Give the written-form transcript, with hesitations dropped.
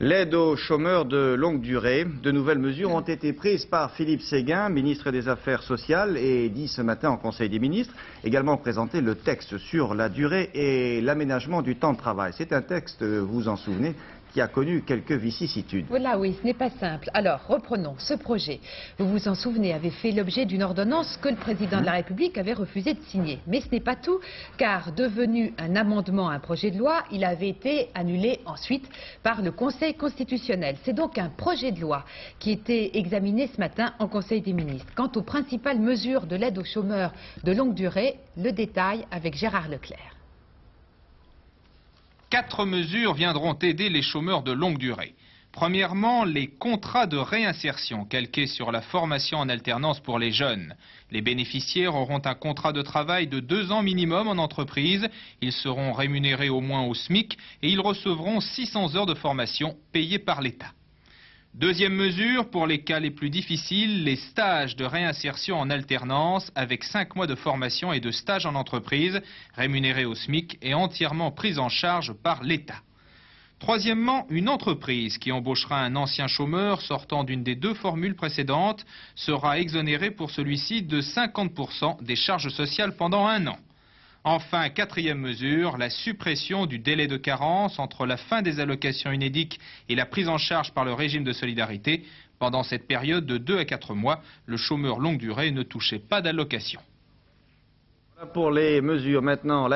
L'aide aux chômeurs de longue durée. De nouvelles mesures ont été prises par Philippe Séguin, ministre des Affaires sociales, et dit ce matin en Conseil des ministres. Également présenté le texte sur la durée et l'aménagement du temps de travail. C'est un texte, vous vous en souvenez, qui a connu quelques vicissitudes. Voilà, oui, ce n'est pas simple. Alors, reprenons. Ce projet, vous vous en souvenez, avait fait l'objet d'une ordonnance que le président de la République avait refusé de signer. Mais ce n'est pas tout, car devenu un amendement à un projet de loi, il avait été annulé ensuite par le Conseil constitutionnel. C'est donc un projet de loi qui était examiné ce matin en Conseil des ministres. Quant aux principales mesures de l'aide aux chômeurs de longue durée, le détail avec Gérard Leclerc. 4 mesures viendront aider les chômeurs de longue durée. Premièrement, les contrats de réinsertion calqués sur la formation en alternance pour les jeunes. Les bénéficiaires auront un contrat de travail de 2 ans minimum en entreprise. Ils seront rémunérés au moins au SMIC et ils recevront 600 heures de formation payées par l'État. Deuxième mesure, pour les cas les plus difficiles, les stages de réinsertion en alternance avec 5 mois de formation et de stage en entreprise, rémunérés au SMIC et entièrement pris en charge par l'État. Troisièmement, une entreprise qui embauchera un ancien chômeur sortant d'une des 2 formules précédentes sera exonérée pour celui-ci de 50% des charges sociales pendant 1 an. Enfin, 4e mesure, la suppression du délai de carence entre la fin des allocations UNEDIC et la prise en charge par le régime de solidarité. Pendant cette période de 2 à 4 mois, le chômeur longue durée ne touchait pas d'allocation. Voilà pour les mesures maintenant.